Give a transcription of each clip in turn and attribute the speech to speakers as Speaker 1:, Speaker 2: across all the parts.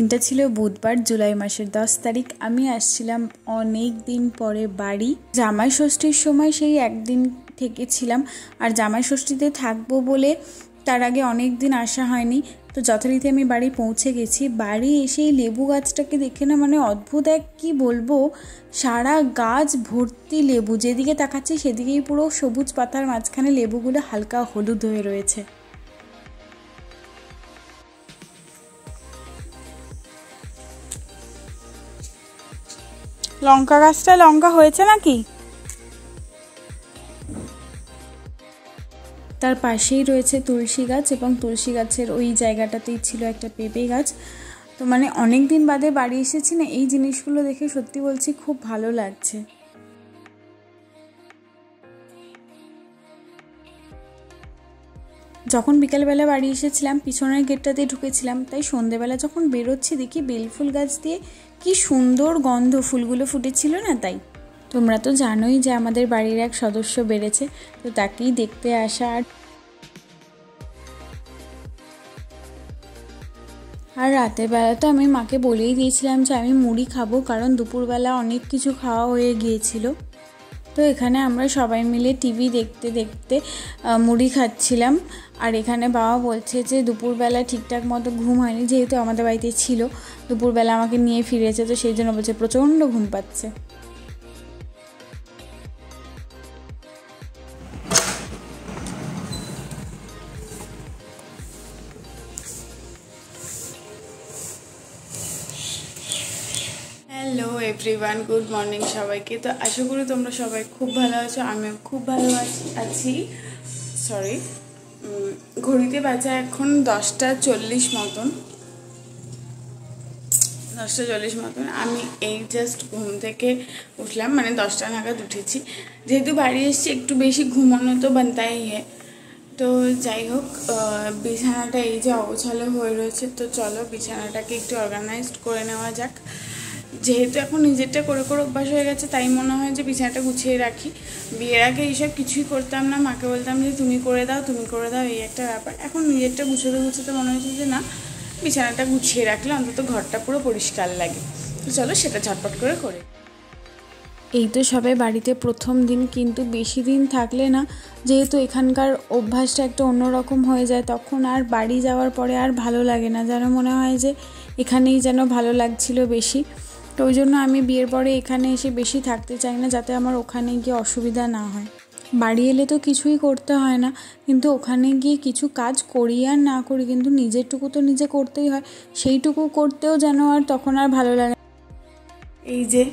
Speaker 1: দিনটা ছিল বুধবার, জুলাই মাসের 10 তারিখ। আমি আসছিলাম অনেক দিন পরে বাড়ি। জামাই ষষ্ঠীর সময় সেই একদিন থেকেছিলাম, আর জামাই ষষ্ঠীতে থাকবো বলে তার আগে অনেক দিন আসা হয়নি। তো যথারীতি আমি বাড়ি পৌঁছে গেছি। বাড়ি এসেই লেবু গাছটাকে দেখে না মানে অদ্ভুত এক কী বলবো, সারা গাছ ভর্তি লেবু, যেদিকে তাকাচ্ছি সেদিকেই পুরো সবুজ পাতার মাঝখানে লেবুগুলো হালকা হলুদ হয়ে রয়েছে। লঙ্কা গাছটা লঙ্কা হয়েছে নাকি? তার পাশেই রয়েছে তুলসী গাছ, এবং তুলসী গাছের ওই জায়গাটাতেই ছিল একটা পেঁপে গাছ। তো মানে অনেক দিন বাদে বাড়ি এসেছি না, এই জিনিসগুলো দেখে সত্যি বলছি খুব ভালো লাগছে। যখন বিকেলবেলা বাড়ি এসেছিলাম পিছনের গেটটাতে ঢুকেছিলাম, তাই সন্ধেবেলা যখন বেরোচ্ছি দেখি বেলফুল গাছ দিয়ে কি সুন্দর গন্ধ, ফুলগুলো ফুটেছিল না। তাই তোমরা তো জানোই যে আমাদের বাড়ির এক সদস্য বেড়েছে, তো তাকেই দেখতে আসা। আর রাতের বেলা তো আমি মাকে বলেই দিয়েছিলাম যে আমি মুড়ি খাবো, কারণ দুপুরবেলা অনেক কিছু খাওয়া হয়ে গিয়েছিল। তো এখানে আমরা সবাই মিলে টিভি দেখতে দেখতে মুড়ি খাচ্ছিলাম। আর এখানে বাবা বলছে যে দুপুরবেলা ঠিকঠাক মতো ঘুম হয়নি, যেহেতু আমাদের বাড়িতে ছিল, দুপুরবেলা আমাকে নিয়ে ফিরেছে, তো সেই জন্য বলছে প্রচণ্ড ঘুম পাচ্ছে। হ্যালো এভরিওয়ান, গুড মর্নিং সবাইকে। তো আশা করি তোমরা সবাই খুব ভালো আছো, আমিও খুব ভালো আছি। ঘড়িতে বাজে এখন 10:40 মতন। আমি এই জাস্ট ঘুম থেকে উঠলাম, মানে 10টা নাগাদ উঠেছি। যেহেতু বাড়ি এসেছি একটু বেশি ঘুমানো তো বানতাই হ্যাঁ। তো যাই হোক, বিছানাটা এই যে অগোছালো হয়ে রয়েছে, তো চলো বিছানাটাকে একটু অর্গানাইজড করে নেওয়া যাক। যেহেতু এখন নিজেরটা করে করে অভ্যাস হয়ে গেছে, তাই মনে হয় যে বিছানাটা গুছিয়ে রাখি। বিয়ের আগে এইসব কিছুই করতাম না, মাকে বলতাম যে তুমি করে দাও, এই একটা ব্যাপার। এখন নিজেরটা গুছোতে মনে হচ্ছে যে না, বিছানাটা গুছিয়ে রাখলে অন্তত ঘরটা পুরো পরিষ্কার লাগে। তো চলো সেটা ঝটপট করে। এই তো সবাই বাড়িতে প্রথম দিন, কিন্তু বেশি দিন থাকলে না, যেহেতু এখানকার অভ্যাসটা একটা অন্যরকম হয়ে যায়, তখন আর বাড়ি যাওয়ার পরে আর ভালো লাগে না, যেন মনে হয় যে এখানেই যেন ভালো লাগছিল বেশি। তো ওই জন্য আমি বিয়ের পরে এখানে এসে বেশি থাকতে চাই না, যাতে আমার ওখানে গিয়ে অসুবিধা না হয়। বাড়ি এলে তো কিছুই করতে হয় না, কিন্তু ওখানে গিয়ে কিছু কাজ করি আর না করি, কিন্তু নিজেরটুকু তো নিজে করতেই হয়। সেইটুকু করতেও যেন আর তখন আর ভালো লাগে। এই যে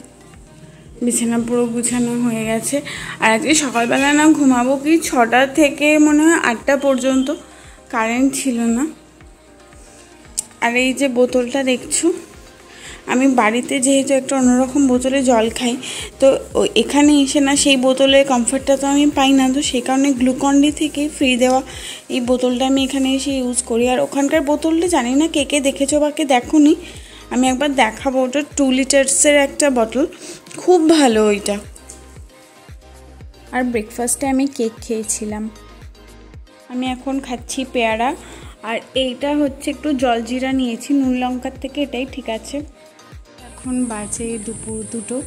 Speaker 1: বিছানা পুরো গুছানো হয়ে গেছে। আর আজকে সকালবেলা না ঘুমাবো কি 6টা থেকে মনে হয় 8টা পর্যন্ত, কারেন্ট ছিল না। আর এই যে বোতলটা দেখছো, আমি বাড়িতে যেহেতু একটা অন্যরকম বোতলে জল খাই, তো এখানে এসে না সেই বোতলের কমফর্টটা তো আমি পাই না। তো সেই কারণে গ্লুকন-ডি থেকে ফ্রি দেওয়া এই বোতলটা আমি এখানে এসে ইউজ করি। আর ওখানকার বোতলটা জানি না কে কে দেখেছো বা কে দেখোনি, আমি একবার দেখাবো। ওটা 2 লিটার্সের একটা বোতল, খুব ভালো ওইটা। আর ব্রেকফাস্টে আমি কেক খেয়েছিলাম। আমি এখন খাচ্ছি পেয়ারা, আর এইটা হচ্ছে একটু জলজিরা নিয়েছি, নুন লঙ্কার থেকে এটাই ঠিক আছে। এখন বাজে দুপুর 2টো।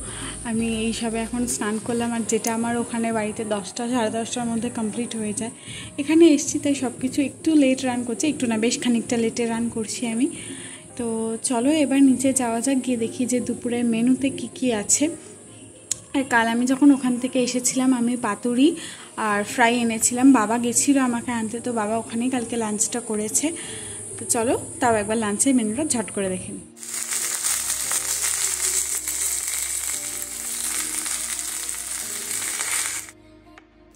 Speaker 1: আমি এই সবে এখন স্নান করলাম, আর যেটা আমার ওখানে বাড়িতে 10টা সাড়ে 10টার মধ্যে কমপ্লিট হয়ে যায়। এখানে এসছি তাই সব কিছু একটু লেট রান করছি, একটু না বেশ খানিকটা লেটে রান করছি আমি। তো চলো এবার নিচে যাওয়া যাক, গিয়ে দেখি যে দুপুরের মেনুতে কি আছে। আর কাল আমি যখন ওখান থেকে এসেছিলাম আমি পাতুরি আর ফ্রাই এনেছিলাম, বাবা গেছিলো আমাকে আনতে, তো বাবা ওখানেই কালকে লাঞ্চটা করেছে। তো চলো তাও একবার লাঞ্চের মেনুটা ঝট করে দেখে নিই।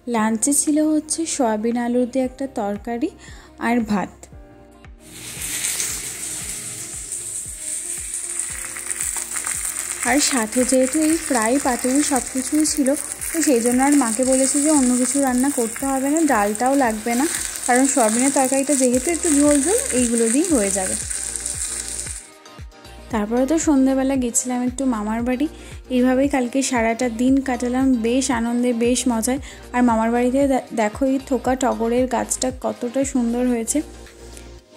Speaker 1: লাঞ্চে ছিল হচ্ছে সয়াবিন আলুর দিয়ে একটা তরকারি আর ভাত। আর সাথে যেহেতু এই ফ্রাই পাতুরি সব কিছুই ছিল, তো সেই জন্য আর মাকে বলেছি যে অন্য কিছু রান্না করতে হবে না, ডালটাও লাগবে না, কারণ সয়াবিনের তরকারিটা যেহেতু একটু ঝোল ঝোল, এইগুলো দিয়েই হয়ে যাবে। তারপরে তো সন্ধ্যাবেলা গেছিলাম একটু মামার বাড়ি। এইভাবেই কালকে সারাটা দিন কাটালাম বেশ আনন্দে, বেশ মজায়। আর মামার বাড়িতে দেখো এই থোকা টগরের গাছটা কতটা সুন্দর হয়েছে।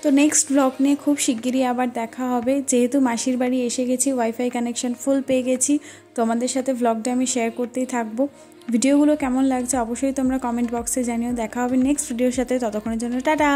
Speaker 2: তো নেক্সট ব্লগ নিয়ে খুব শিগগিরই আবার দেখা হবে। যেহেতু মাসির বাড়ি এসে গেছি, ওয়াইফাই কানেকশন ফুল পেয়ে গেছি, তোমাদের সাথে ব্লগটা আমি শেয়ার করতেই থাকবো। ভিডিওগুলো কেমন লাগছে অবশ্যই তোমরা কমেন্ট বক্সে জানিও। দেখা হবে নেক্সট ভিডিওর সাথে, ততক্ষণের জন্য টাটা।